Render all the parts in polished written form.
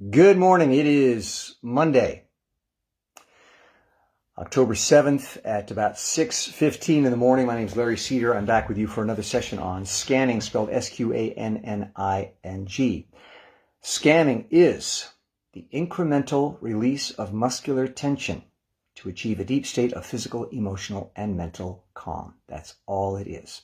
Good morning. It is Monday, October 7th at about 6:15 in the morning. My name is Larry Cedar. I'm back with you for another session on scanning, spelled Sqanning. Scanning is the incremental release of muscular tension to achieve a deep state of physical, emotional, and mental calm. That's all it is.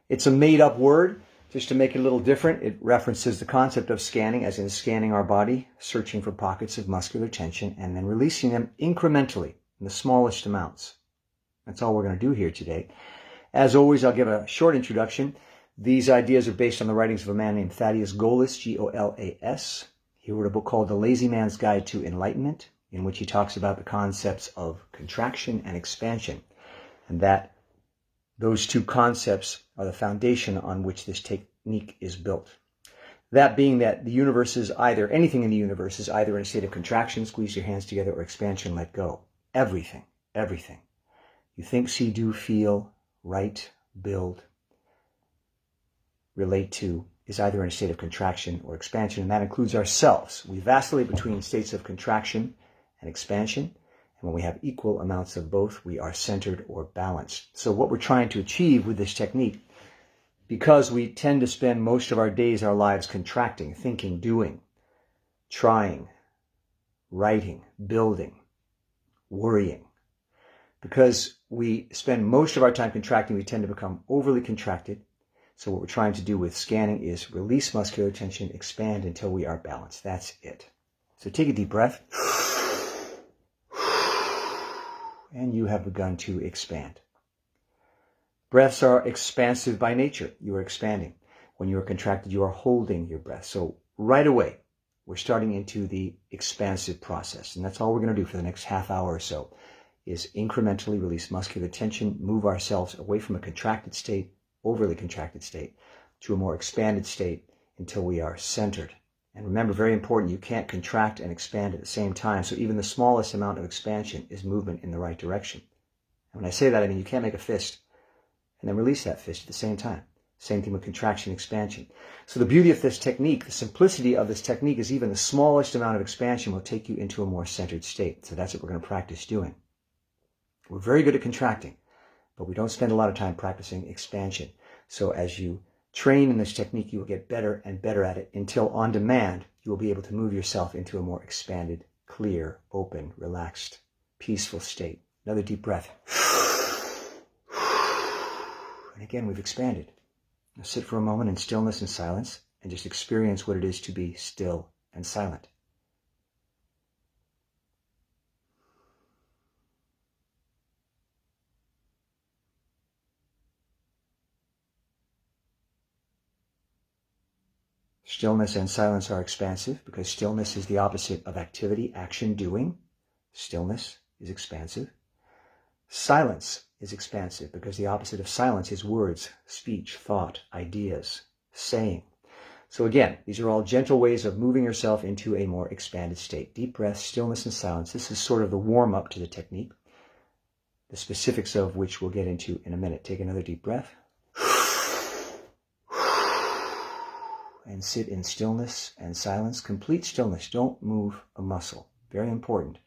It's a made-up word. Just to make it a little different, it references the concept of scanning, as in scanning our body, searching for pockets of muscular tension, and then releasing them incrementally in the smallest amounts. That's all we're going to do here today. As always, I'll give a short introduction. These ideas are based on the writings of a man named Thaddeus Golas, Golas. He wrote a book called The Lazy Man's Guide to Enlightenment, in which he talks about the concepts of contraction and expansion, and that those two concepts are the foundation on which this technique is built. That being that the universe is either, anything in the universe is either in a state of contraction, squeeze your hands together, or expansion, let go. Everything. You think, see, do, feel, write, build, relate to, is either in a state of contraction or expansion, and that includes ourselves. We vacillate between states of contraction and expansion. When we have equal amounts of both, we are centered or balanced. So what we're trying to achieve with this technique, because we tend to spend most of our days, our lives contracting, thinking, doing, trying, writing, building, worrying. Because we spend most of our time contracting, we tend to become overly contracted. So what we're trying to do with scanning is release muscular tension, expand until we are balanced. That's it. So take a deep breath. And you have begun to expand. Breaths are expansive by nature. You are expanding. When you are contracted, you are holding your breath. So right away, we're starting into the expansive process. And that's all we're going to do for the next half hour or so, is incrementally release muscular tension, move ourselves away from a contracted state, overly contracted state, to a more expanded state until we are centered. And remember, very important, you can't contract and expand at the same time. So even the smallest amount of expansion is movement in the right direction. And when I say that, I mean you can't make a fist and then release that fist at the same time. Same thing with contraction, expansion. So the beauty of this technique, the simplicity of this technique, is even the smallest amount of expansion will take you into a more centered state. So that's what we're going to practice doing. We're very good at contracting, but we don't spend a lot of time practicing expansion. So as you train in this technique, you will get better and better at it until on demand, you will be able to move yourself into a more expanded, clear, open, relaxed, peaceful state. Another deep breath. And again, we've expanded. Now sit for a moment in stillness and silence and just experience what it is to be still and silent. Stillness and silence are expansive because stillness is the opposite of activity, action, doing. Stillness is expansive. Silence is expansive because the opposite of silence is words, speech, thought, ideas, saying. So again, these are all gentle ways of moving yourself into a more expanded state. Deep breath, stillness, and silence. This is sort of the warm-up to the technique, the specifics of which we'll get into in a minute. Take another deep breath. And sit in stillness and silence, complete stillness. Don't move a muscle. Very important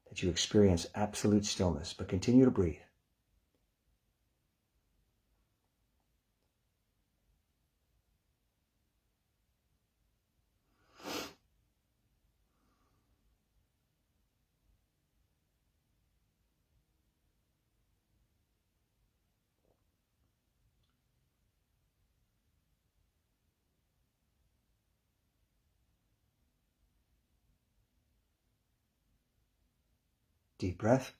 that you experience absolute stillness, but continue to breathe. Deep breath.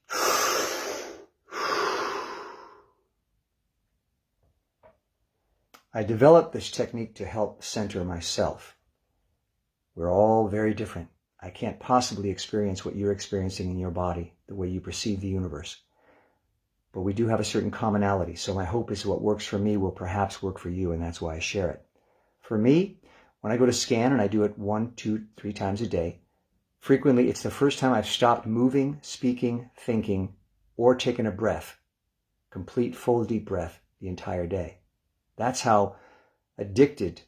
I developed this technique to help center myself. We're all very different. I can't possibly experience what you're experiencing in your body, the way you perceive the universe. But we do have a certain commonality. So my hope is what works for me will perhaps work for you, and that's why I share it. For me, when I go to scan, and I do it 1, 2, 3 times a day, frequently it's the first time I've stopped moving, speaking, thinking, or taken a breath, complete full deep breath the entire day. That's how addicted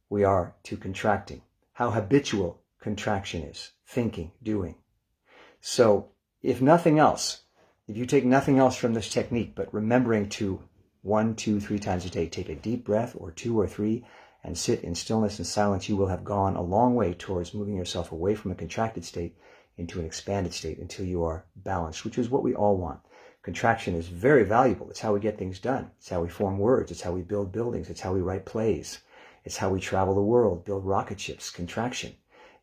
we are to contracting, how habitual contraction is. Thinking, doing. So if nothing else, if you take nothing else from this technique, but remembering to 1, 2, 3 times a day, take a deep breath, or 2 or 3, and sit in stillness and silence, you will have gone a long way towards moving yourself away from a contracted state into an expanded state until you are balanced, which is what we all want. Contraction is very valuable. It's how we get things done. It's how we form words. It's how we build buildings. It's how we write plays. It's how we travel the world, build rocket ships. Contraction.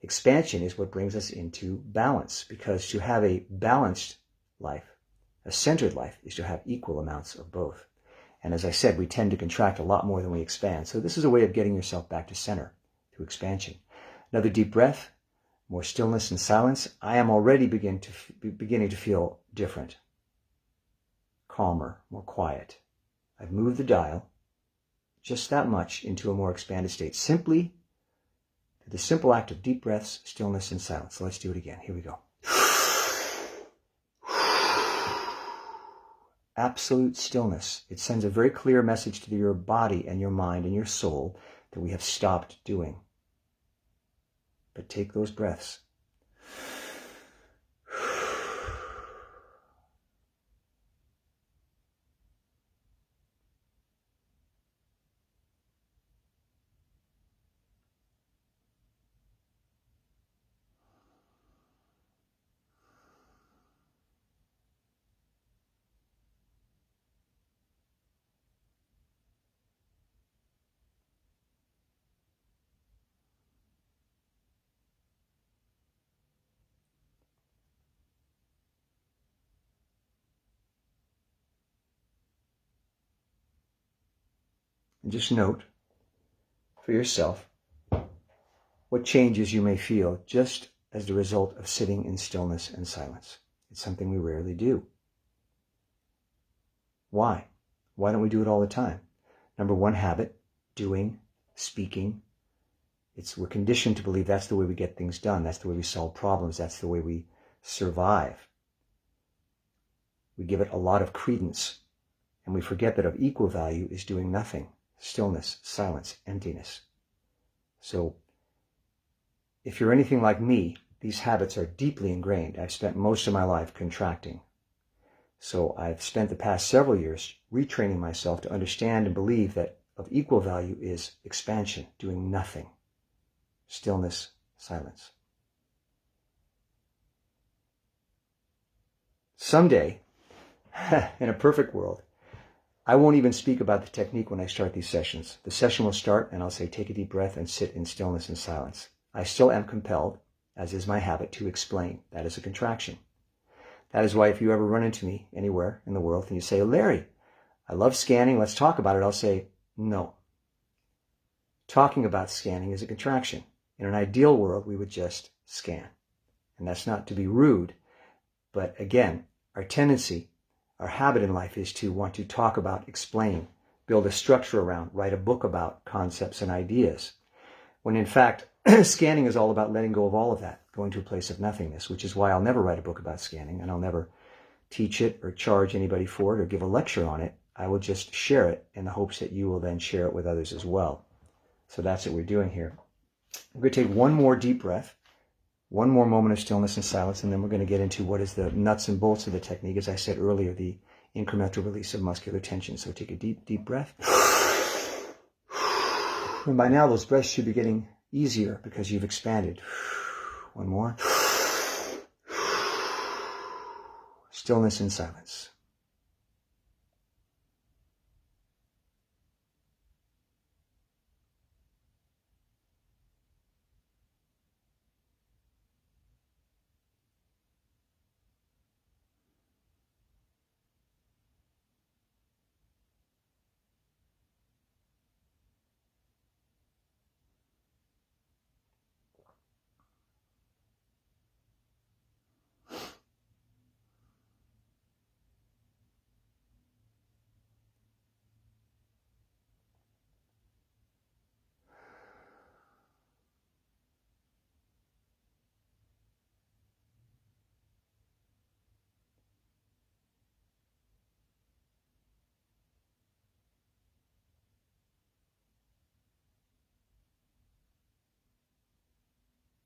Expansion is what brings us into balance, because to have a balanced life, a centered life, is to have equal amounts of both. And as I said, we tend to contract a lot more than we expand. So this is a way of getting yourself back to center through expansion. Another deep breath, more stillness and silence. I am already beginning to feel different, calmer, more quiet. I've moved the dial just that much into a more expanded state, simply through the simple act of deep breaths, stillness, and silence. So let's do it again. Here we go. Absolute stillness. It sends a very clear message to your body and your mind and your soul that we have stopped doing. But take those breaths. And just note for yourself what changes you may feel just as the result of sitting in stillness and silence. It's something we rarely do. Why? Why don't we do it all the time? Number one, habit, doing, speaking. We're conditioned to believe that's the way we get things done. That's the way we solve problems. That's the way we survive. We give it a lot of credence, and we forget that of equal value is doing nothing. Stillness, silence, emptiness. So if you're anything like me, these habits are deeply ingrained. I've spent most of my life contracting. So I've spent the past several years retraining myself to understand and believe that of equal value is expansion, doing nothing. Stillness, silence. Someday, in a perfect world, I won't even speak about the technique when I start these sessions. The session will start and I'll say, take a deep breath and sit in stillness and silence. I still am compelled, as is my habit, to explain. That is a contraction. That is why if you ever run into me anywhere in the world and you say, Larry, I love scanning, let's talk about it, I'll say, no. Talking about scanning is a contraction. In an ideal world, we would just scan. And that's not to be rude, but again, our tendency, our habit in life is to want to talk about, explain, build a structure around, write a book about concepts and ideas. When in fact, scanning is all about letting go of all of that, going to a place of nothingness, which is why I'll never write a book about scanning, and I'll never teach it or charge anybody for it or give a lecture on it. I will just share it in the hopes that you will then share it with others as well. So that's what we're doing here. We're going to take one more deep breath, one more moment of stillness and silence, and then we're going to get into what is the nuts and bolts of the technique. As I said earlier, the incremental release of muscular tension. So take a deep, deep breath. And by now, those breaths should be getting easier because you've expanded. One more. Stillness and silence.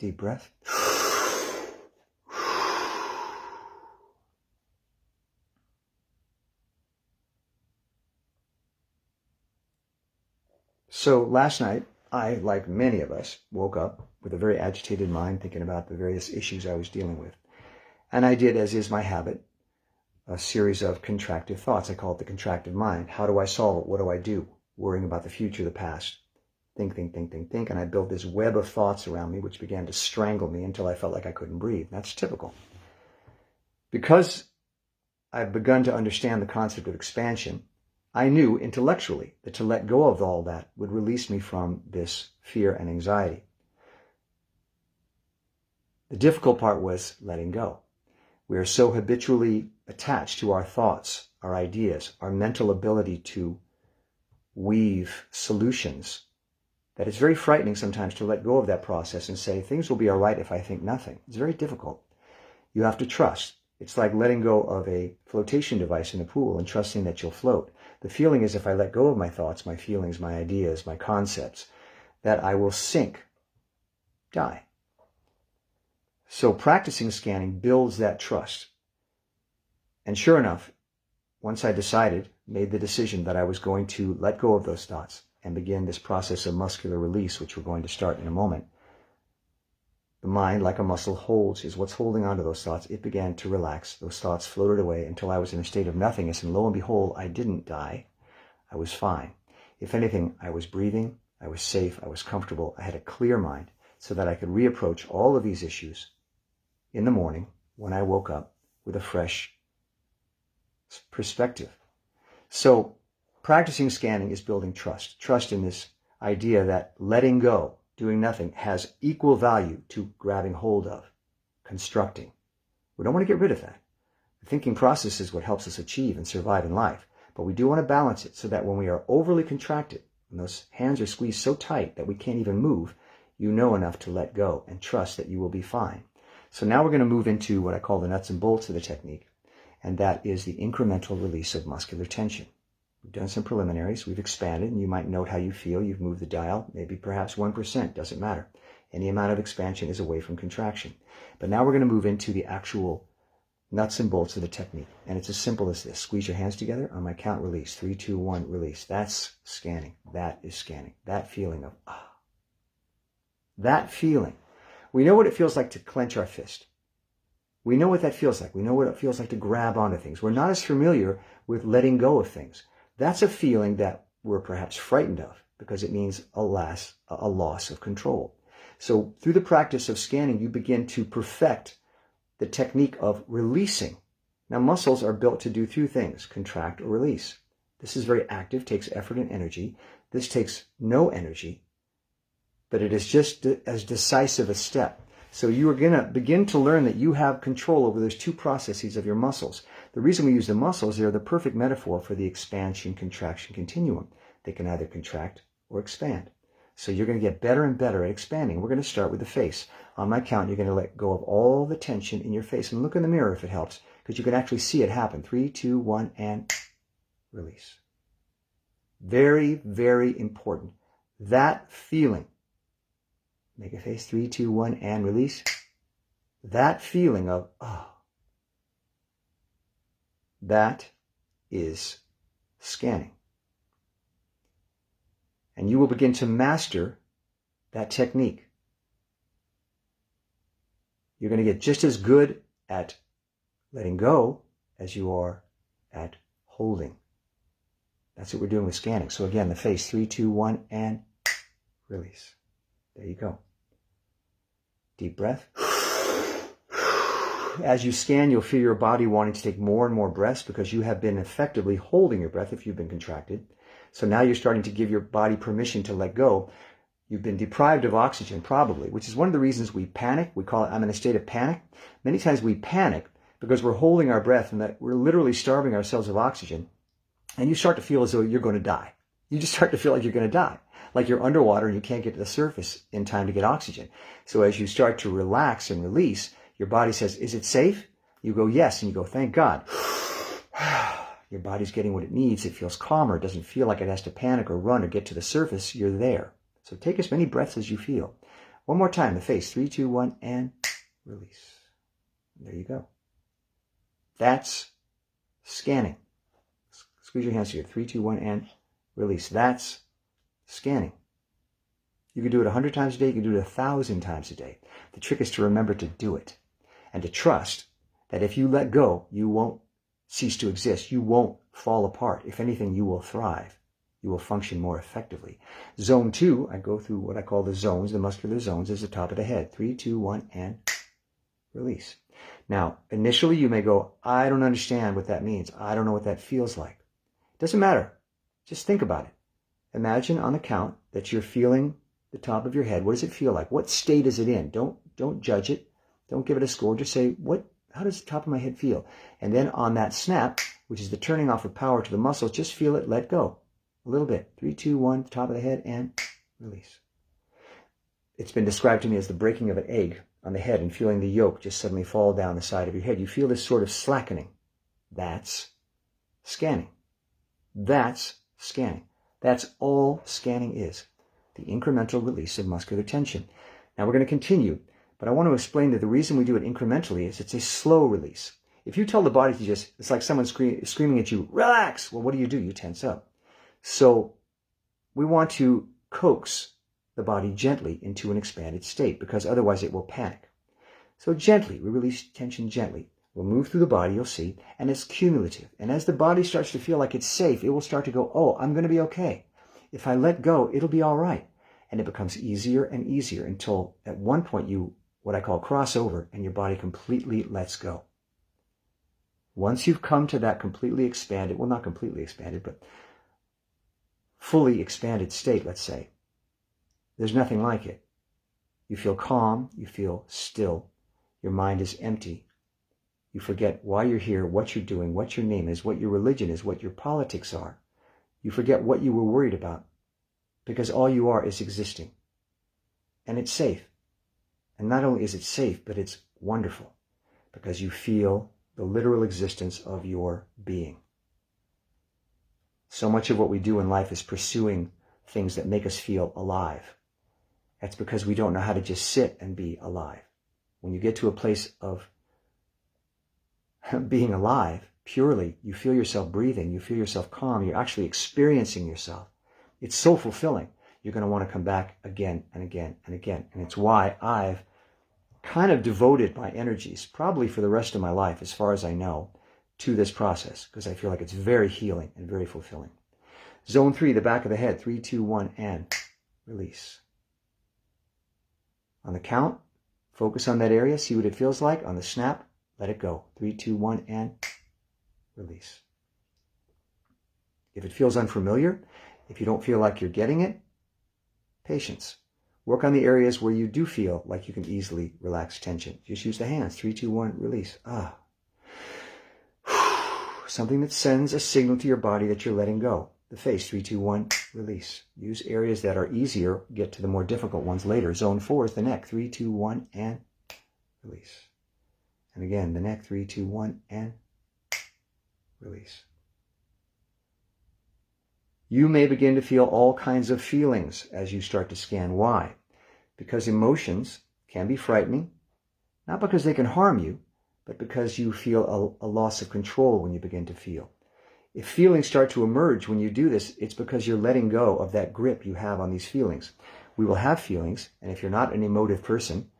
Deep breath. So last night, I, like many of us, woke up with a very agitated mind, thinking about the various issues I was dealing with. And I did, as is my habit, a series of contractive thoughts. I call it the contractive mind. How do I solve it? What do I do? Worrying about the future, the past. Think. And I built this web of thoughts around me, which began to strangle me until I felt like I couldn't breathe. That's typical. Because I've begun to understand the concept of expansion, I knew intellectually that to let go of all that would release me from this fear and anxiety. The difficult part was letting go. We are so habitually attached to our thoughts, our ideas, our mental ability to weave solutions that it's very frightening sometimes to let go of that process and say, things will be all right if I think nothing. It's very difficult. You have to trust. It's like letting go of a flotation device in a pool and trusting that you'll float. The feeling is if I let go of my thoughts, my feelings, my ideas, my concepts, that I will sink, die. So practicing scanning builds that trust. And sure enough, once I made the decision that I was going to let go of those thoughts and begin this process of muscular release, which we're going to start in a moment, the mind, like a muscle, is what's holding on to those thoughts. It began to relax. Those thoughts floated away until I was in a state of nothingness. And lo and behold, I didn't die. I was fine. If anything, I was breathing. I was safe. I was comfortable. I had a clear mind so that I could reapproach all of these issues in the morning when I woke up with a fresh perspective. So practicing scanning is building trust. Trust in this idea that letting go, doing nothing, has equal value to grabbing hold of, constructing. We don't want to get rid of that. The thinking process is what helps us achieve and survive in life. But we do want to balance it so that when we are overly contracted, when those hands are squeezed so tight that we can't even move, you know enough to let go and trust that you will be fine. So now we're going to move into what I call the nuts and bolts of the technique, and that is the incremental release of muscular tension. We've done some preliminaries. We've expanded, and you might note how you feel. You've moved the dial, maybe perhaps 1%, doesn't matter. Any amount of expansion is away from contraction. But now we're going to move into the actual nuts and bolts of the technique. And it's as simple as this. Squeeze your hands together. On my count, release. 3, 2, 1, release. That's scanning. That is scanning. That feeling of, That feeling. We know what it feels like to clench our fist. We know what that feels like. We know what it feels like to grab onto things. We're not as familiar with letting go of things. That's a feeling that we're perhaps frightened of because it means a loss of control. So through the practice of scanning, you begin to perfect the technique of releasing. Now, muscles are built to do 2 things, contract or release. This is very active, takes effort and energy. This takes no energy, but it is just as decisive a step. So you are going to begin to learn that you have control over those 2 processes of your muscles. The reason we use the muscles, they're the perfect metaphor for the expansion-contraction continuum. They can either contract or expand. So you're going to get better and better at expanding. We're going to start with the face. On my count, you're going to let go of all the tension in your face. And look in the mirror if it helps, because you can actually see it happen. 3, 2, 1, and release. Very, very important. That feeling. Make a face. 3, 2, 1, and release. That feeling of, that is scanning. And you will begin to master that technique. You're going to get just as good at letting go as you are at holding. That's what we're doing with scanning. So again, the face, 3, 2, 1, and release. There you go. Deep breath. As you scan, you'll feel your body wanting to take more and more breaths because you have been effectively holding your breath if you've been contracted. So now you're starting to give your body permission to let go. You've been deprived of oxygen, probably, which is one of the reasons we panic. We call it, I'm in a state of panic. Many times we panic because we're holding our breath and that we're literally starving ourselves of oxygen. And you start to feel as though you're going to die. You just start to feel like you're going to die. Like you're underwater and you can't get to the surface in time to get oxygen. So as you start to relax and release, your body says, is it safe? You go, yes. And you go, thank God. Your body's getting what it needs. It feels calmer. It doesn't feel like it has to panic or run or get to the surface. You're there. So take as many breaths as you feel. One more time, the face. 3, 2, 1, and release. There you go. That's scanning. Squeeze your hands together. 3, 2, 1, and release. That's scanning. You can do it 100 times a day. You can do it 1,000 times a day. The trick is to remember to do it and to trust that if you let go, you won't cease to exist. You won't fall apart. If anything, you will thrive. You will function more effectively. Zone 2, I go through what I call the zones, the muscular zones, is the top of the head. 3, 2, 1, and release. Now, initially you may go, I don't understand what that means. I don't know what that feels like. It doesn't matter. Just think about it. Imagine on the count that you're feeling the top of your head. What does it feel like? What state is it in? Don't judge it. Don't give it a score. Just say, how does the top of my head feel? And then on that snap, which is the turning off of power to the muscles, just feel it, let go. A little bit. 3, 2, 1, top of the head, and release. It's been described to me as the breaking of an egg on the head and feeling the yolk just suddenly fall down the side of your head. You feel this sort of slackening. That's scanning. That's scanning. That's all scanning is. The incremental release of muscular tension. Now we're going to continue, but I want to explain that the reason we do it incrementally is it's a slow release. If you tell the body to just, it's like someone screaming at you, relax. Well, what do? You tense up. So we want to coax the body gently into an expanded state because otherwise it will panic. So gently, we release tension gently. We'll move through the body, you'll see, and it's cumulative. And as the body starts to feel like it's safe, it will start to go, oh, I'm going to be okay. If I let go, it'll be all right. And it becomes easier and easier until at one point you, what I call cross over, and your body completely lets go. Once you've come to that completely expanded, well, not completely expanded, but fully expanded state, let's say, there's nothing like it. You feel calm, you feel still, your mind is empty. You forget why you're here, what you're doing, what your name is, what your religion is, what your politics are. You forget what you were worried about because all you are is existing. And it's safe. And not only is it safe, but it's wonderful because you feel the literal existence of your being. So much of what we do in life is pursuing things that make us feel alive. That's because we don't know how to just sit and be alive. When you get to a place of being alive, purely, you feel yourself breathing, you feel yourself calm, you're actually experiencing yourself. It's so fulfilling. You're going to want to come back again and again and again. And it's why I've kind of devoted my energies, probably for the rest of my life, as far as I know, to this process, because I feel like it's very healing and very fulfilling. Zone 3, the back of the head. 3, 2, 1, and release. On the count, focus on that area, see what it feels like. On the snap, let it go. 3, 2, 1, and release. If it feels unfamiliar, if you don't feel like you're getting it, patience. Work on the areas where you do feel like you can easily relax tension. Just use the hands. 3, 2, 1, release. Something that sends a signal to your body that you're letting go. The face. 3, 2, 1, release. Use areas that are easier. Get to the more difficult ones later. Zone 4 is the neck. 3, 2, 1, and release. And again, the neck. 3, 2, 1, and release. You may begin to feel all kinds of feelings as you start to scan. Why? Because emotions can be frightening, not because they can harm you, but because you feel a loss of control when you begin to feel. If feelings start to emerge when you do this, it's because you're letting go of that grip you have on these feelings. We will have feelings, and if you're not an emotive person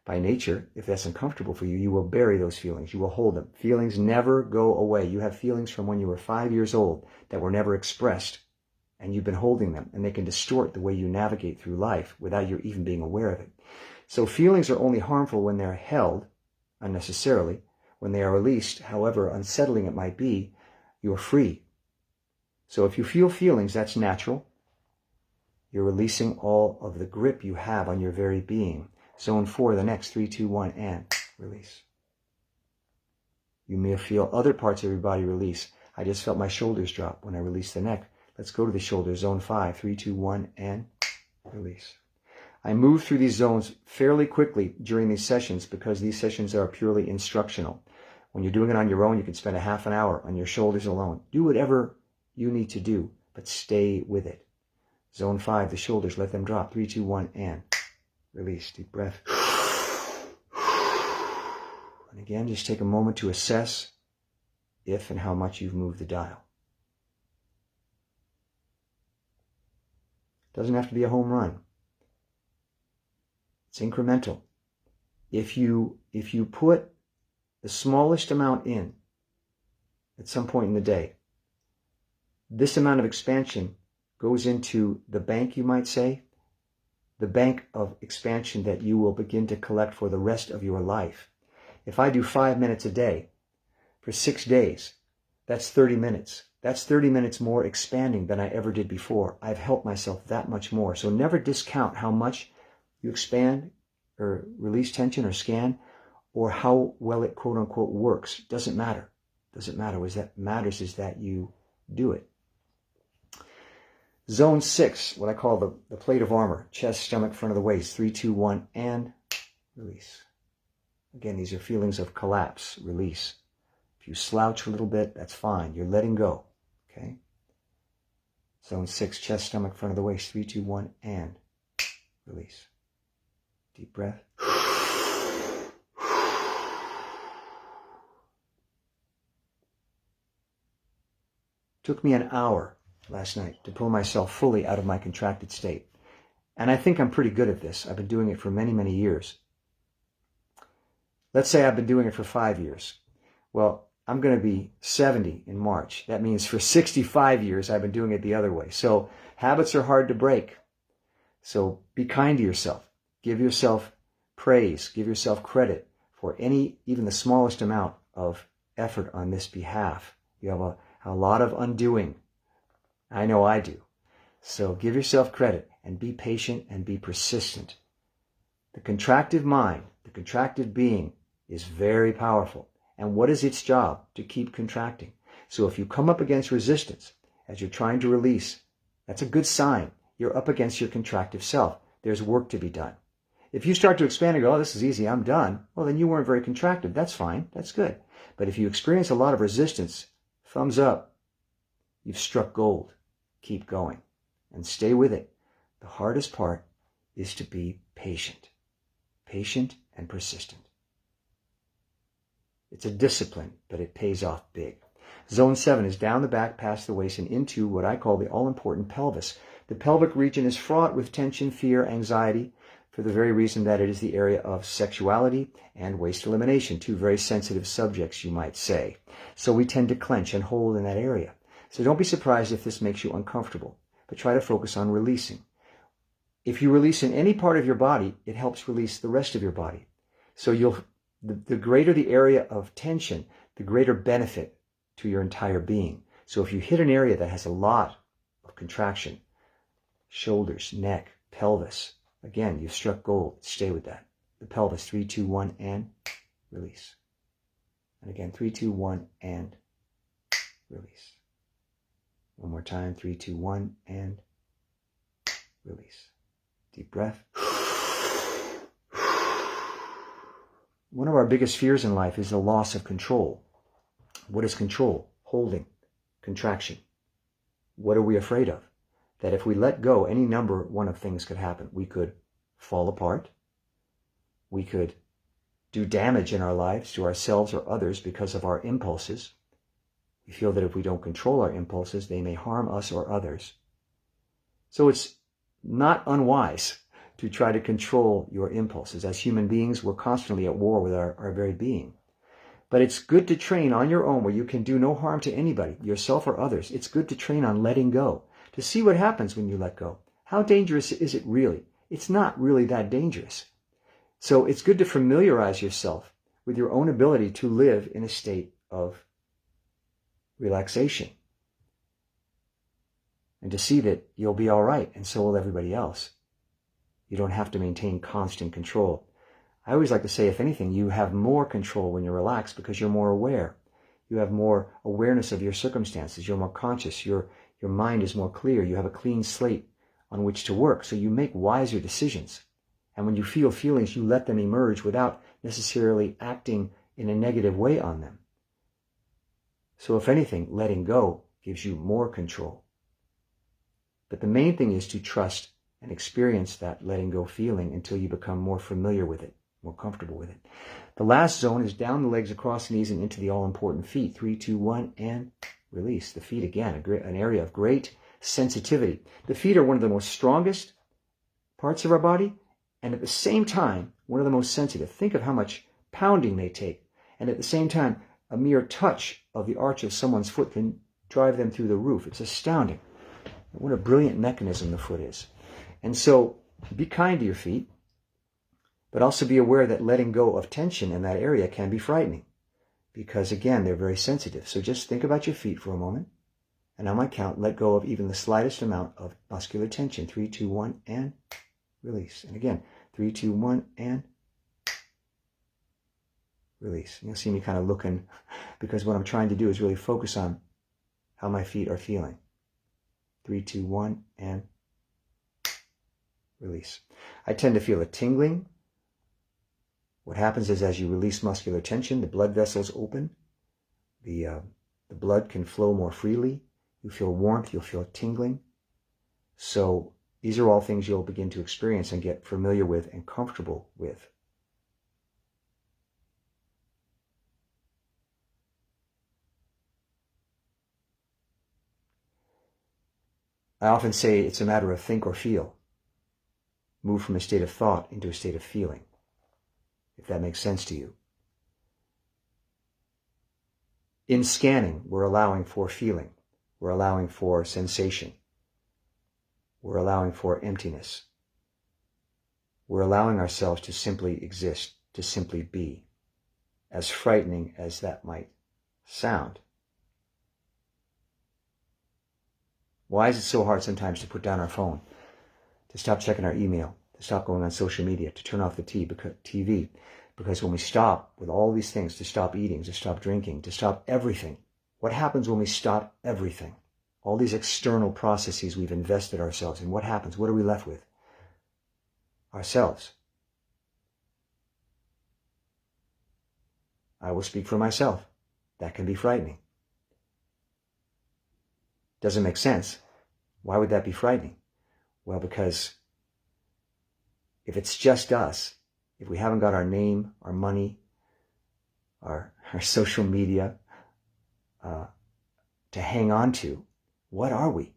by nature, if that's uncomfortable for you, you will bury those feelings. You will hold them. Feelings never go away. You have feelings from when you were 5 years old that were never expressed, and you've been holding them, and they can distort the way you navigate through life without you even being aware of it. So feelings are only harmful when they're held unnecessarily. When they are released, however unsettling it might be, you're free. So if you feel feelings, that's natural. You're releasing all of the grip you have on your very being. Zone 4, the next. 3, 2, 1, and release. You may feel other parts of your body release. I just felt my shoulders drop when I released the neck. Let's go to the shoulders. Zone 5, 3, 2, 1, and release. I move through these zones fairly quickly during these sessions because these sessions are purely instructional. When you're doing it on your own, you can spend a half an hour on your shoulders alone. Do whatever you need to do, but stay with it. Zone 5, the shoulders, let them drop. 3, 2, 1, and release. Deep breath. And again, just take a moment to assess if and how much you've moved the dial. It doesn't have to be a home run. It's incremental. If you put the smallest amount in at some point in the day, this amount of expansion goes into the bank, you might say, the bank of expansion that you will begin to collect for the rest of your life. If I do 5 minutes a day for 6 days, that's 30 minutes. That's 30 minutes more expanding than I ever did before. I've helped myself that much more. So never discount how much you expand or release tension or scan, or how well it quote unquote works. Doesn't matter. Doesn't matter. What matters is that you do it. Zone 6, what I call the plate of armor. Chest, stomach, front of the waist. 3, 2, 1, and release. Again, these are feelings of collapse, release. If you slouch a little bit, that's fine. You're letting go. Okay? Zone 6, chest, stomach, front of the waist. 3, 2, 1, and release. Deep breath. Took me an hour last night to pull myself fully out of my contracted state. And I think I'm pretty good at this. I've been doing it for many, many years. Let's say I've been doing it for 5 years. Well, I'm going to be 70 in March. That means for 65 years, I've been doing it the other way. So habits are hard to break. So be kind to yourself. Give yourself praise. Give yourself credit for even the smallest amount of effort on this behalf. You have a lot of undoing. I know I do. So give yourself credit and be patient and be persistent. The contractive mind, the contractive being is very powerful. And what is its job? To keep contracting. So if you come up against resistance as you're trying to release, that's a good sign. You're up against your contractive self. There's work to be done. If you start to expand and go, oh, this is easy, I'm done, well, then you weren't very contracted. That's fine. That's good. But if you experience a lot of resistance, thumbs up. You've struck gold. Keep going and stay with it. The hardest part is to be patient. Patient and persistent. It's a discipline, but it pays off big. Zone 7 is down the back, past the waist, and into what I call the all-important pelvis. The pelvic region is fraught with tension, fear, anxiety, for the very reason that it is the area of sexuality and waste elimination, two very sensitive subjects, you might say. So we tend to clench and hold in that area. So don't be surprised if this makes you uncomfortable, but try to focus on releasing. If you release in any part of your body, it helps release the rest of your body. So the greater the area of tension, the greater benefit to your entire being. So if you hit an area that has a lot of contraction, shoulders, neck, pelvis, again, you've struck gold. Stay with that. The pelvis, 3, 2, 1, and release. And again, 3, 2, 1, and release. One more time, 3, 2, 1, and release. Deep breath. One of our biggest fears in life is the loss of control. What is control? Holding, contraction. What are we afraid of? That if we let go, any number one of things could happen. We could fall apart. We could do damage in our lives to ourselves or others because of our impulses. We feel that if we don't control our impulses, they may harm us or others. So it's not unwise to try to control your impulses. As human beings, we're constantly at war with our very being. But it's good to train on your own where you can do no harm to anybody, yourself or others. It's good to train on letting go, to see what happens when you let go. How dangerous is it really? It's not really that dangerous. So it's good to familiarize yourself with your own ability to live in a state of relaxation. And to see that you'll be all right, and so will everybody else. You don't have to maintain constant control. I always like to say, if anything, you have more control when you're relaxed because you're more aware. You have more awareness of your circumstances. You're more conscious. Your mind is more clear. You have a clean slate on which to work. So you make wiser decisions. And when you feel feelings, you let them emerge without necessarily acting in a negative way on them. So if anything, letting go gives you more control. But the main thing is to trust and experience that letting go feeling until you become more familiar with it, more comfortable with it. The last zone is down the legs, across the knees, and into the all-important feet. 3, 2, 1, and release. The feet, again, an area of great sensitivity. The feet are one of the most strongest parts of our body, and at the same time, one of the most sensitive. Think of how much pounding they take. And at the same time, a mere touch of the arch of someone's foot can drive them through the roof. It's astounding. What a brilliant mechanism the foot is. And so be kind to your feet, but also be aware that letting go of tension in that area can be frightening because, again, they're very sensitive. So just think about your feet for a moment. And on my count, let go of even the slightest amount of muscular tension. 3, 2, 1, and release. And again, 3, 2, 1, and release. And you'll see me kind of looking because what I'm trying to do is really focus on how my feet are feeling. 3, 2, 1, and release. I tend to feel a tingling. What happens is as you release muscular tension, the blood vessels open. The blood can flow more freely. You feel warmth. You'll feel tingling. So these are all things you'll begin to experience and get familiar with and comfortable with. I often say it's a matter of think or feel. Move from a state of thought into a state of feeling, if that makes sense to you. In scanning, we're allowing for feeling. We're allowing for sensation. We're allowing for emptiness. We're allowing ourselves to simply exist, to simply be, as frightening as that might sound. Why is it so hard sometimes to put down our phone, to stop checking our email, to stop going on social media, to turn off the TV? Because when we stop with all these things, to stop eating, to stop drinking, to stop everything, what happens when we stop everything? All these external processes we've invested ourselves in, what happens? What are we left with? Ourselves. I will speak for myself. That can be frightening. Doesn't make sense. Why would that be frightening? Well, because if it's just us, if we haven't got our name, our money, our social media to hang on to, what are we?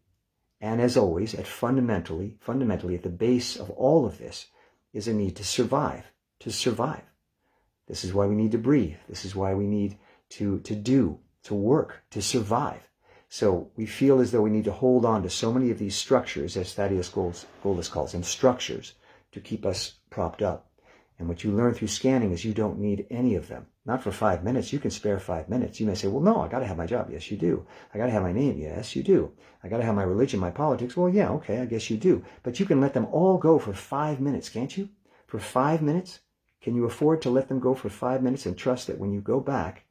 And as always, fundamentally at the base of all of this is a need to survive, This is why we need to breathe. This is why we need to work, to survive. So we feel as though we need to hold on to so many of these structures, as Thaddeus Goldis calls them, structures, to keep us propped up. And what you learn through scanning is you don't need any of them. Not for 5 minutes. You can spare 5 minutes. You may say, well, no, I got to have my job. Yes, you do. I got to have my name. Yes, you do. I got to have my religion, my politics. Well, yeah, okay, I guess you do. But you can let them all go for 5 minutes, can't you? For 5 minutes? Can you afford to let them go for 5 minutes and trust that when you go back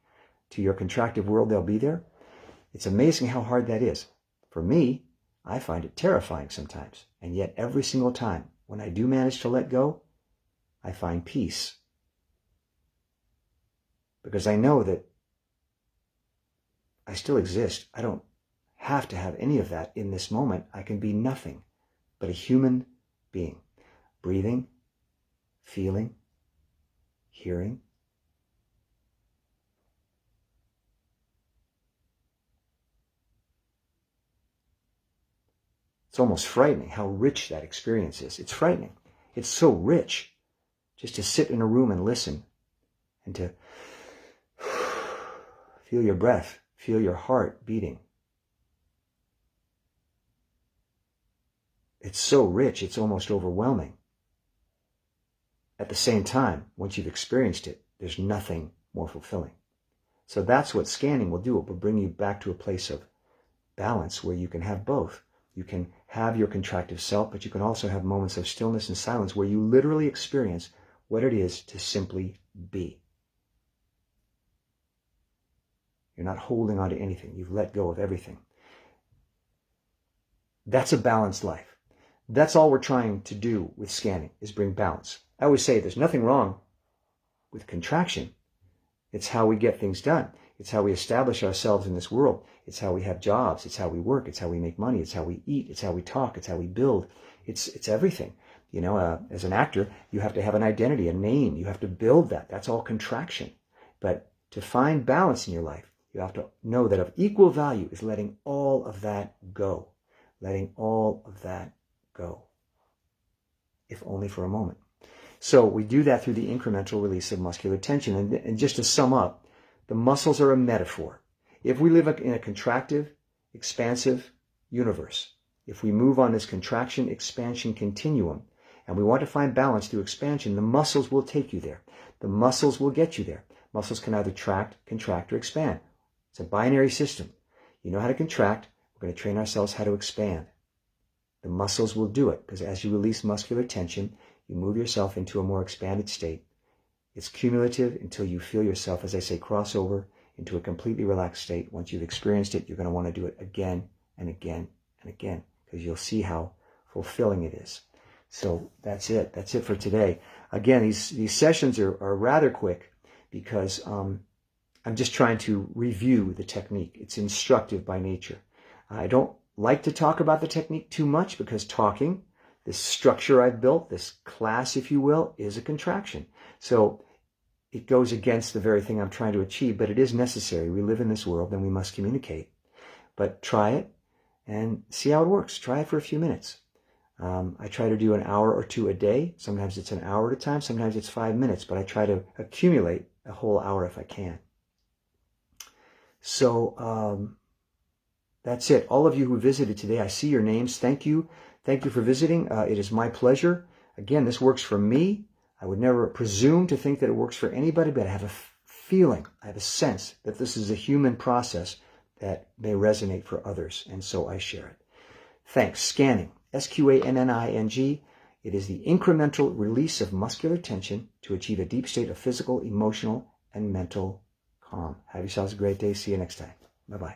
to your contractive world, they'll be there? It's amazing how hard that is. For me, I find it terrifying sometimes. And yet every single time, when I do manage to let go, I find peace. Because I know that I still exist. I don't have to have any of that in this moment. I can be nothing but a human being. Breathing, feeling, hearing. It's almost frightening how rich that experience is. It's frightening. It's so rich just to sit in a room and listen and to feel your breath, feel your heart beating. It's so rich, it's almost overwhelming. At the same time, once you've experienced it, there's nothing more fulfilling. So that's what scanning will do. It will bring you back to a place of balance where you can have both. You can have your contractive self, but you can also have moments of stillness and silence where you literally experience what it is to simply be. You're not holding on to anything. You've let go of everything. That's a balanced life. That's all we're trying to do with scanning, is bring balance. I always say there's nothing wrong with contraction. It's how we get things done. It's how we establish ourselves in this world. It's how we have jobs. It's how we work. It's how we make money. It's how we eat. It's how we talk. It's how we build. It's everything. You know, as an actor, you have to have an identity, a name. You have to build that. That's all contraction. But to find balance in your life, you have to know that of equal value is letting all of that go. Letting all of that go. If only for a moment. So we do that through the incremental release of muscular tension. And just to sum up, the muscles are a metaphor. If we live in a contractive, expansive universe, if we move on this contraction-expansion continuum, and we want to find balance through expansion, the muscles will take you there. The muscles will get you there. Muscles can either contract, or expand. It's a binary system. You know how to contract. We're going to train ourselves how to expand. The muscles will do it, because as you release muscular tension, you move yourself into a more expanded state. It's cumulative until you feel yourself, as I say, cross over into a completely relaxed state. Once you've experienced it, you're going to want to do it again and again and again, because you'll see how fulfilling it is. So that's it. That's it for today. Again, these sessions are rather quick because I'm just trying to review the technique. It's instructive by nature. I don't like to talk about the technique too much because talking, this structure I've built, this class, if you will, is a contraction. So it goes against the very thing I'm trying to achieve, but it is necessary. We live in this world and we must communicate. But try it and see how it works. Try it for a few minutes. I try to do an hour or two a day. Sometimes it's an hour at a time. Sometimes it's 5 minutes, but I try to accumulate a whole hour if I can. So that's it. All of you who visited today, I see your names. Thank you. Thank you for visiting. It is my pleasure. Again, this works for me. I would never presume to think that it works for anybody, but I have a feeling, I have a sense that this is a human process that may resonate for others, and so I share it. Thanks. Sqanning. Sqanning. It is the incremental release of muscular tension to achieve a deep state of physical, emotional, and mental calm. Have yourselves a great day. See you next time. Bye-bye.